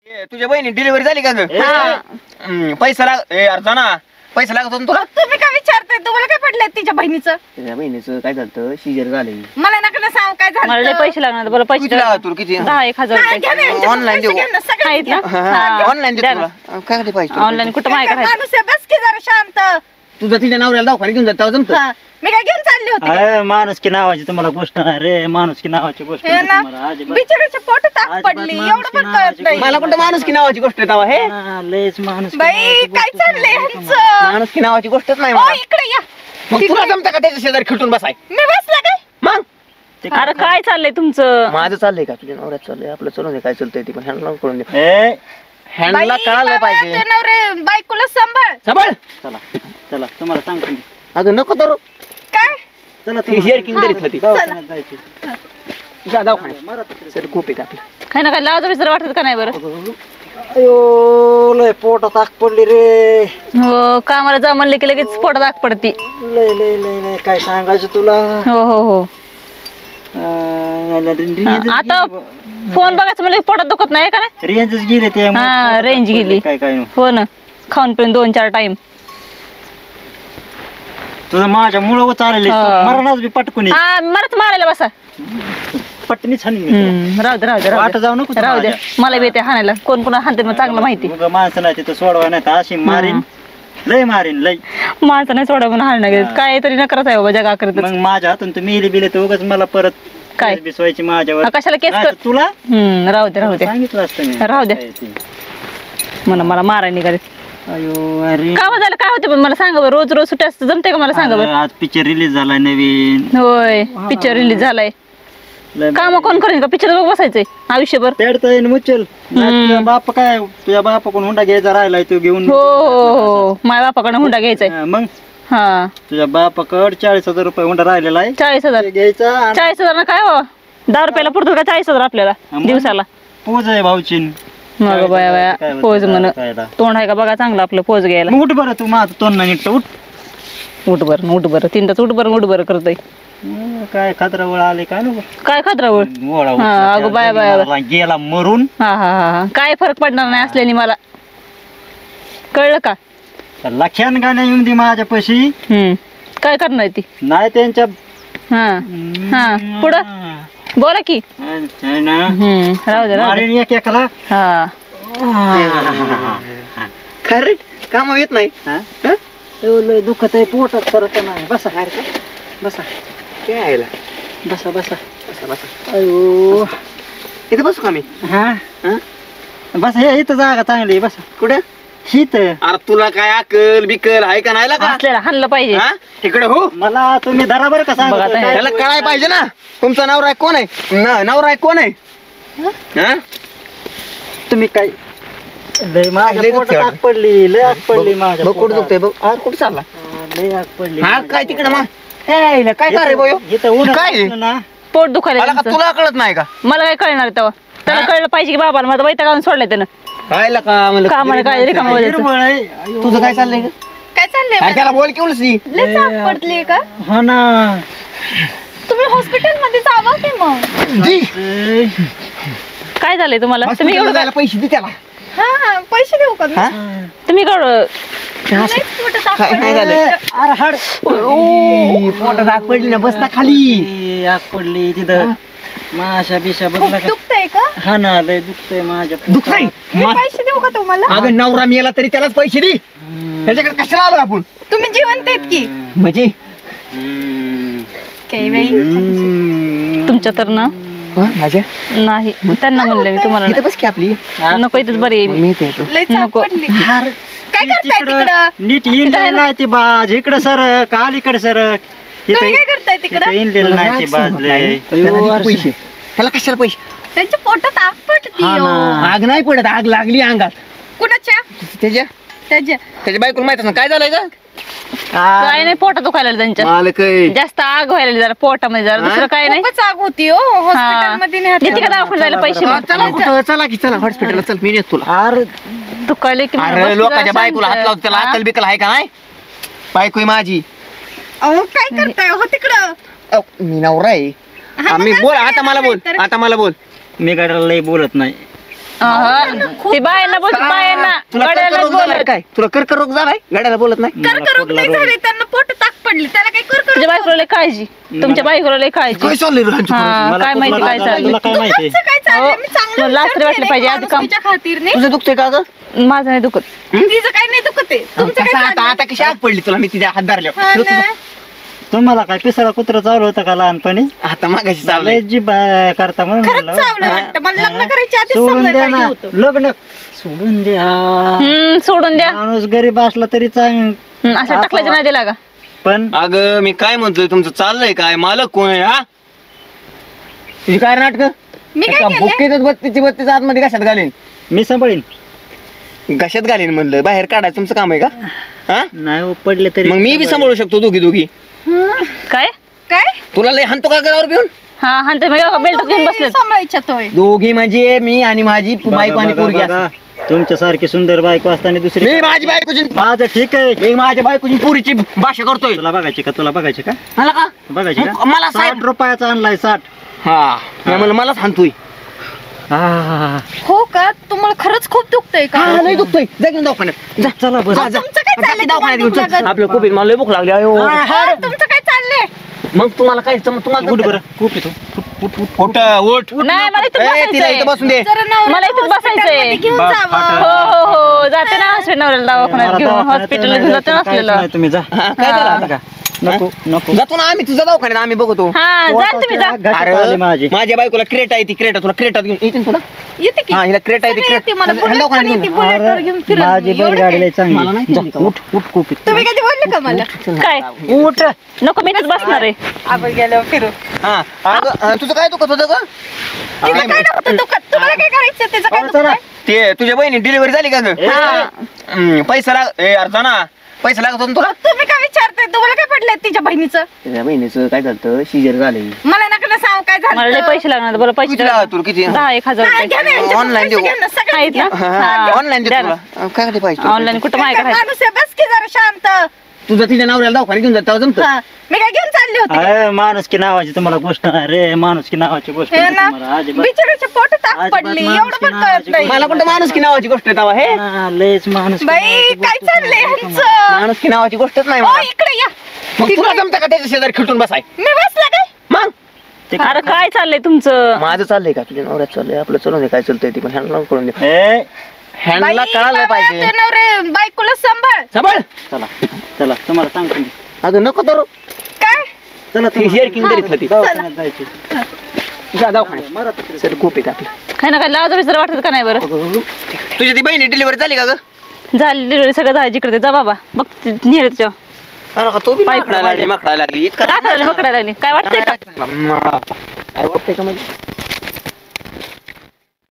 तुझ्या बहिणी डिलिव्हरी झाली का ग? पैसा अर्धा ना पैसा लागत होता तुला. तुम्ही काय विचारताय? तुम्हाला काय पडलंय तिच्या बहिणीचं? तुझ्या बहिणीचं काय झालं? शिजर झाले. मला नका सांग काय झालं. मला पैसे लागणार. बरं पैसे किती लागत तुला? किती? 10,000 रुपये ऑनलाईन देऊ. आहेत ना? ऑनलाईन देऊ तुला. काय पाहिजे? ऑनलाईन कुठं माहिती करायचं? माणूस आहे, बस की जरा शांत. तुझं तिच्या नवऱ्याला दवाखान्यात घेऊन जात जमत. मी काय घेऊन चालली होती? माणुसकी नावाची तुम्हाला गोष्ट नाही रे. माणुसकी नावाची गोष्ट हे ना, बिचारीच्या पोटात आग पडली एवढं पण कळत नाही. मला कुठं माणूस की नावाची गोष्ट आहे तवा? हे लयच माणूस बाई काय चाललंय ह्यांचं? माणूस की नावाची गोष्टच नाही ओ मला. इकडे या. मग तुला जमतं का त्याच्या शेजारी खिटून बसाय? मी बसला काय? मग अरे काय चाललंय तुमचं? माझं चाललंय का? तुझ्या नवऱ्यात चाललंय? आपलं चालू दे. काय चालतंय ते पण हँडला करून दे. ए हँडला कळायला पाहिजे. ते नवरे बायकोला सांभाळ. सांभाळ. चला चला तुम्हाला सांगतो मी. अगं नको तर काय? चला हेअर किंग तरी होती. दवाखान्यात जायचं. जा दवाखान्यात. सर खूप आहे आपलं. काय ना काय लाज विसर वाटत का नाही बरं? अयो लय पोटात आग पडली रे. हो कामाला जा म्हणले की लगेच पोटात आग पडती. लय लय लय लय काय सांगायचं तुला. हो हो हो आता फोन बघायचं म्हणजे पोटात दुखत नाही का नाही? रेंजच गेले ते. हा रेंज गेली. काय काय हो ना खाऊन पिऊन 2-4 टाइम. तुझं माझ्या मुळं चालले मरणाच बी पटकून हा मलाच मारायला बसा. पटणी छान राहू दे राहू दे वाट जाऊ नको राहू दे. मला बी येते हाणायला. कोण कोणा हाणते मग चांगलं माहिती. माणसं नाही तिथं सोडवा नाही तर अशी मारीन. लय मारीन लय. माणसं नाही सोडा म्हणून हाणणं घेत. काय तरी नकरच आहे बाबा जगा करत. मग माझ्या हातून तू मिली बिले तर उगाच मला परत काय बिसवायची माझ्यावर. कशाला केस कर तुला राहू दे राहू दे सांगितलं असतं मी. राहू दे. म्हणा मला मारायला निघाले. अयो अरे काय झालं काय होते पण मला सांगा बरं. रोज रोज सुट्टी असते जमते का मला सांगा बरं? आज पिक्चर रिलीज झालाय नवीन. होय पिक्चर रिलीज झालाय. काम कोण करेन का? पिक्चर बघ बसायचंय आयुष्यभर. तेडता येईन मुचल. तुझ्या बाप काय तुझ्या बापाकडून हुंडा घ्यायचा राहिलाय तो घेऊन. हो हो माझ्या बापाकडे हुंडा घ्यायचाय. मग हा तुझ्या बापाकड 40,000 रुपये हुंडा राहिलेला आहे. 40,000 घ्यायचा. 40,000 ना काय हो 10 रुपयाला पुरतो का 40,000 आपल्याला दिवसाला? पोज आहे भाऊची. मग बाया बाया पोज म्हण तोंड आहे का बघा चांगलं आपलं पोज घ्यायला. उठ बरं तू माझं तोंड नाही नीट उठ. उठ बरं 3 तास उठ बरं करतोय. काय खात्रावळ आले काय नको. काय खात्रावळ? अगं बाया बाया गेला मरून. हा हा हा काय फरक पडणार नाही असल्याने मला कळलं का? लक्षात गाण्या येऊन दे माझ्या पशी. काय करणार ती? नाही त्यांच्या हा हा पुढं बोला की. राहू दे राहू दे. एक एकाला हा खरं काम येत नाही. लय दुखत आहे पोटात परत नाही. बसा बसा काय आहे? बसा बसा बसा बसा. अयो इथे बसू का मी? हा बस हे इथं जागा चांगली आहे. बसा कुठे? शीत. अरे तुला काय अकल बिकल आहे का नाही का? असलेला हाणलं पाहिजे. तिकडे हो मला तुम्ही धरा बरं का बघा आता त्याला कळाय पाहिजे ना. तुमचा नवरा आहे कोण आहे? नवरा आहे कोण आहे? तुम्ही काय लय माझ्या लय पोटात दुखतंय आग पडली. लय आग पडली माझ्या बघ कुठं पोटात. दुखतंय बघ. आज कुठं चालला? लय आग पडली. हा काय तिकडे मग काय करे बोयो? इथं ऊन काय? ना. पोट दुखायला मला का त्यांचं. तुला कळत नाही का? मला काय कळणार तेव्हा? त्याला कळलं पाहिजे की बाबाला माझं वैताग घालून सोडलंय त्यानं. काय का म्हणलं कामाला काय रिकामं बोलायचं. हिरवळ आहे. तुझं काय चाललंय ग? काय चाललंय? अरे त्याला बोल की उलसी. लय आग पडली का? हा ना. तुम्ही हॉस्पिटल मध्ये जावा की मग. काय झालंय तुम्हाला? तुम्ही तुम्ही एवढं जायला पैसे दे त्याला. हा पैसे देऊ का? हा? तुम्ही एवढं लयच पोटात आग काय नाही पडली. झालंय. अरे हाड पोटात आग पडली ना. बस ना खाली. आग पडली तिथं. माशा बिशा खूप बघला का? दुखतंय का? हा ना लय दुखतंय माझ्या दुख नाही. मी पैसे देऊ का तुम्हाला? अगं नवरा मेला तरी त्यालाच पैसे दे. त्याच्याकडे कशाला आलो आपण? तुम्ही जिवंत आहेत की? म्हणजे काही बाई तुमच्या तर ना माझ्या नाही त्यांना म्हणलं मी तुम्हाला इथं बस की आपली. नाही. नको इथेच बरी आहे मी. मी इथे येतो. लयच आग नको. पडली. काय करताय तिकडं? नीट इंडियन नाही ती बाज इकडं सर का अलीकडे सर. तुम्ही काय करताय तिकडं? इंडियन नाही ती बाज लय. त्याला दे पैसे. त्याला कशाला पैसे? त्यांच्या पोटात आग पडती हा हो. ना. आग नाही पडत. आग लागली अंगात कुणाच्या? त्याच्या त्याच्या. त्याच्या बायकोला माहित असं काय झालंय का? काय नाही पोटात दुखायला लागलं त्यांच्या. मालक आहे. जास्त आग व्हायला लागली जरा पोटामध्ये जरा दुसरं काय नाही. खूपच आग होती हो. हॉस्पिटल मध्ये येते का दवाखान्यात जायला पैसे हा, चला कुठं? चला की चला हॉस्पिटलला चल. मी नेतो तुला. अरे दुखायला की अरे लोकांच्या बायकोला हात लावतो. त्याला अक्कल बिकल आहे का नाही? बायको आहे माझी. अहो काय करताय हो तिकडं? मी नवरा आहे. हा, मग मी बोल असं आता मला नाही बोल. तर. आता मला बोल. मी गाड्याला लय बोलत नाही. ते बायांना बोलत बायांना तुला गड्यालाच कर्करोग झालाय बोलत काय? तुला कर्करोग झालाय गाड्याला बोलत नाही? कर्करोग नाही झाले त्यांना पोट टाक पडली त्याला काही कर्करोग तुझ्या बायकोला लय काळजी तुमच्या बायकोला लय काळजी काय चाललंय रे ह्यांचं? हा मला काय कुठला माहिती काय राग आला, चाललं तुला काय माहिती तुमचं काय चाललंय मी चांगलं तुला लाच तरी वाटलं पाहिजे आधी काम तुमच्या खातीर तुझं दुखतंय का ग? माझं नाही दुखत तिचं काही नाही दुखत आहे तुमचं कसं काय आता चाललंय? आता कशी आग पडली तुला मी तिच्या हात धरल्या हा ना. तुम्हाला काय पिसाळा कुत्र चावलं होतं का लहानपणी आता मागाशी चाललंय लय जी करता म्हणून खरंच म्हणलं. चावलं वाटतं मला लग्न करायच्या आधीच सोडून समजायला द्या पाहिजे ना होतं. लग्न सोडून द्या सोडून द्या माणूस गरीब असला तरी चांग असं टाकल्याच्या नाही दिला का पण अगं मी काय म्हणतोय तुमचं चाललंय काय मालक कोण आहे हा? तुझी काय नाटक? मी काय केलंय? भुक्कीतच बत्तीची आतमध्ये कशात घालीन? मी सांभाळीन कशात घालीन म्हणलं बाहेर काढायचं तुमचं काम आहे का? हा? नाही हो, पडले तरी मग मी बी सांभाळू शकतो दोघी काय काय तुला लय हाणतो का घरावर घेऊन? हा हा ते बेल्ट घेऊन बसले सांभाळायच्या तोय दोघी म्हणजे मी आणि माझी बायको आणि पोरगी असं. तुमच्या सारखी सुंदर बायको असताना दुसरी मी माझी बायकोची माझं ठीक आहे मी माझ्या बायकोची पुरीची भाषा करतोय. तुला बघायची का मला का? बघायची मग का मला साहेब 60 रुपयाचा आणलाय 60 हा मी म्हणलं मलाच हाणतोय. हा हो का तुम्हाला खरंच खूप दुखतंय का हा नाही दुखतोय जा घेऊन दवाखान्यात जा. चला बस जा, जा. तुमचं काय जा, चाललंय? दवाखान्यात घेऊन तुम्हाला चल. दुखलं आपलं कोबीत मला लय भूक लागली अयो. हा, तुमचं काय चाललंय मग तुम्हाला काय तुम्हाला उठ बरं खूप येतो उठ उठ नाही मला इथं ए, तिला इथं बसायचंय बसून दे. जरा नवऱ्याला मला इथंच बसायचंय. हॉस्पिटलमध्ये घेऊन बाप जावं. फाटा. हो जाते ना हॉस्पिटल दवाखान्यात घेऊन हॉस्पिटलला घेऊन जाते नसलेलं तुम्ही जा हा, काय झालं आता? का? नको नको जातो ना आम्ही तुझा दवाखान्यात आम्ही बघतो. हा जा तुम्ही जा घाटात आली माझी माझ्या बायकोला क्रेटा आहे ती क्रेटा तुला क्रेटात घेऊन येते ना तुला येते की हा हिला क्रेटा आहे ती सगळं येते मला क्रेटा बुलेट पण येते, बुलेटवर घेऊन फिरत माझी मी. एवढं बैलगाडी लय काय? मला नाही चांगली चालली का? जा, उठ उठ खूप येतो. तुम्ही कधी बोलले का मला काय उठ नको मी इथंच बसणार आहे आपण गेलो फिरू हा अगं, तुझं काय दुखत होतं ग? तिला काय नव्हतं दुखत तुम्हाला काय करायचं त्याचं काय चला. दुखत ते तुझ्या बहिणी डिलिव्हरी झाली का ग? पैसा लाग ए अर्धा ना पैसा लागत होता ना तुला? तुम्ही काय विचारताय तुम्हाला काय पडलंय तिच्या बहिणीचं तुझ्या बहिणीचं काय झालं शिजर झालंय. मला नका सांग काय मला लय झालं पैसे लागणार बोला पैसे किती लागत तुला किती? 10,000 हा, घ्या ना, रुपये यांच्याकडून online पैसे देऊ. घ्या ना, सगळं आहेत घ्या. ना ऑनलाईन द्या दे ना. तुला काय पाहिजे ऑनलाईन कुठं माहिती काय काय माणूस आहे, बस की जरा शांत तुझं तिच्या नवऱ्याला दवाखान्यात घेऊन जात जमत हा, मी काय घेऊन चालली होती अरे माणूस की नावाची तुम्हाला गोष्ट नाही रे माणूस की नावाची गोष्ट हे नाही ना तुम्हाला अजिबात बिचारीच्या पोटात ताक अजिबात पडली माणूस एवढं पण की कळत नावाची नाही मला कोणतं माणूस की नावाची गोष्ट आहे तेव्हा हे हा, लयच माणूस की बाई नावाची काय गोष्ट चाललंय तुम्हाला. ह्यांचं माणूस की नावाची गोष्टच नाही ओ मला. इकडे या मग तुला जमतं का त्याच्या शेजारी खिटून बसाय? मी बसला काय मग ते अरे काय चाललंय तुमचं माझं चाललंय का तुझ्या नवऱ्यात चाललंय आपलं चालून दे काय चालतंय ते पण हँडल करून दे ए, हँडला बाई, कळायला बाबा, पाहिजे ते नवरे बायकोला सांभाळ सांभाळ चला चला तुम्हाला सांगतो मी. अगं नको तर काय चला ती हेअर किंग करीत होती दवाखान्यात जायची जा दवाखान्यात सर खूप आहे आपलं काय ना काय लाज जर वाटत का नाही बरं तुझी ती बहिणी डिलिव्हरी झाली का ग? झाली डिलिव्हरी सगळं झालं जिकडे जा बाबा बघ नेहर त्याच्या अरे का तो बी पाय माकडायला लागली माकडायला लागली इतका काय करायला पकडायला लागली काय वाटतंय का काय वाटतंय का म्हणजे